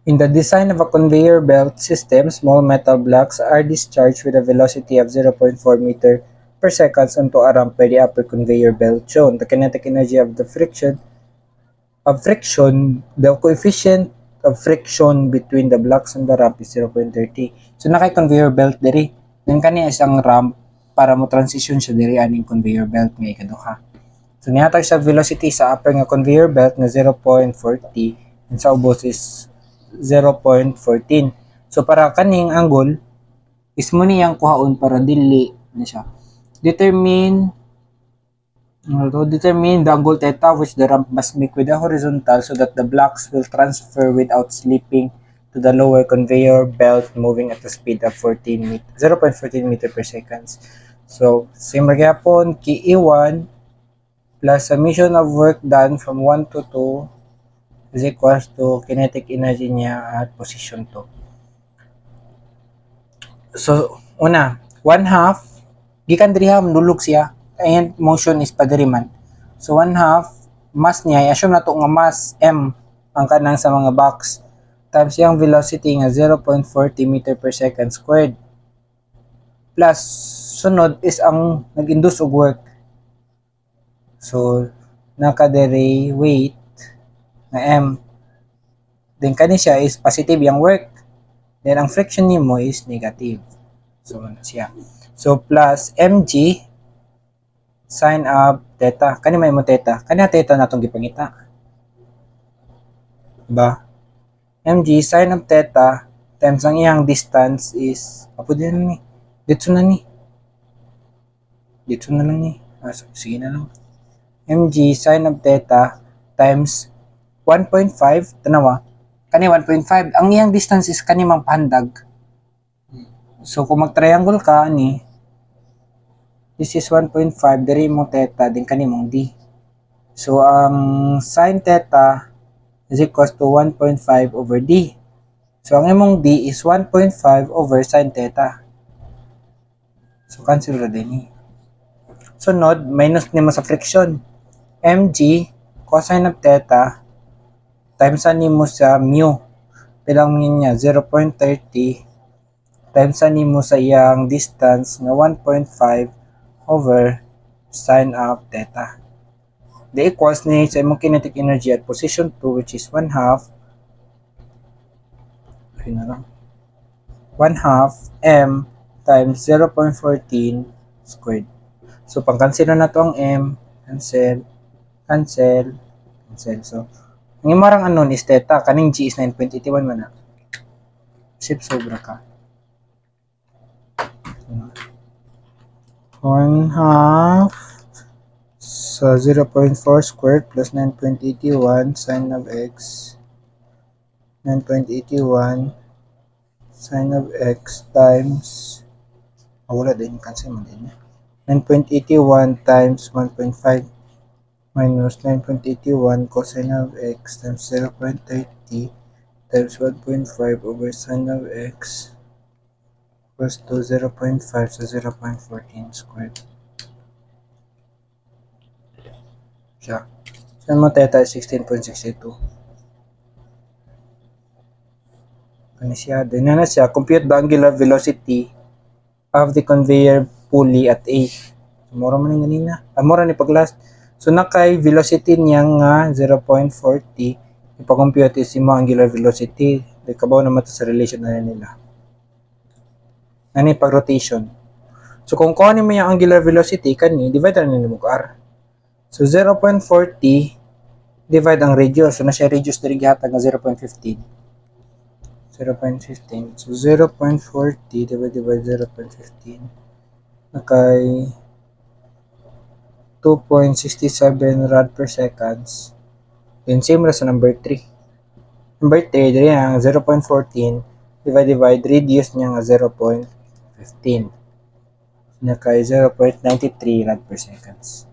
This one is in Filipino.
In the design of a conveyor belt system, small metal blocks are discharged with a velocity of 0.4 meter per second onto a ramp by the upper conveyor belt shown. The kinetic energy of the the coefficient of friction between the blocks on the ramp is 0.30. So naka-conveyor belt diri. Then kani isang ramp para mo transition siya diri aning conveyor belt nga ikaduha. So nihatag sa velocity sa upper nga conveyor belt nga 0.40 and sa ubos is 0.14. So para kaning angle is mo niyang kuhaon para dili na siya. Determine the angle theta which the ramp must make with the horizontal so that the blocks will transfer without slipping to the lower conveyor belt moving at a speed of 0.14 meter per second. So, same magyapon, key E1 plus summation of work done from 1 to 2 is equals to kinetic energy niya at position 2. So, una, 1/2, gikan diriha, nulog siya, and motion is padiriman. So, 1/2, mass niya, i-assume na to nga mass M ang kanang sa mga box, times yung velocity nga 0.40 meter per second squared. Plus, sunod is ang nag-induce og work. So, nakadiri weight na M. Then, kani siya is positive yung work. Then, ang friction nimo is negative. So, ano siya. So, plus mg sine of theta. Kani may mo theta. Kani theta na itong gipangita. Diba? Mg sine of theta times ang iyang distance is, apo din na ni. Dito na ni. Dito na lang ni. Sige na lang. Mg sine of theta times 1.5. Tanawa. Kani 1.5. Ang iyang distance is kani mang pandag. So, kung mag-triangle ka, ni, this is 1.5, dari mong theta, din kani mong d. So, ang sine theta is equals to 1.5 over d. So, ang imong d is 1.5 over sine theta. So, cancel ra din. Sunod, minus nimo sa friction. Mg cosine of theta times nimo sa mu. Pilang niya 0.30 times nimo sa iyang distance na 1.5 over sine of theta. The equals ni sa imong kinetic energy at position 2 which is 1/2 m times 0.14 squared. So, pang-cancel na to ang m, cancel. So, ang imarang anon is theta, kaning g is 9.81 man na. Sip sobra ka. 1/2 sa 0.4 squared plus 9.81 sine of x 9.81 sine of x times wala din, cancel mo din 9.81 times 1.5 minus 9.81 cosine of x times 0.30 times 1.5 over sine of x equals to 0.5 sa 0.14 squared. Siya. Saan mo theta is 16.62. Ano siya? Doon na siya. Compute the angular velocity of the conveyor pulley at A. Mura man yung ganina. Mura ni pag-last. So, nakay velocity niya nga 0.40. Ipakompute is mo angular velocity. Kabaw naman ito sa relation na nila. Ano yung pag-rotation. So, kung kuhanin mo yung angular velocity, kani, divide na nila mo R. So, 0.40 divide ang radius. So, na siya radius na rin gihatag na 0.15. 0.15. So, 0.40 divide 0.15. Nakay 2.67 rad per seconds. Then, same ra sa number 3. Number 3, dali ang 0.14 divide radius niya nga 0.15. Nakay 0.93 rad per seconds.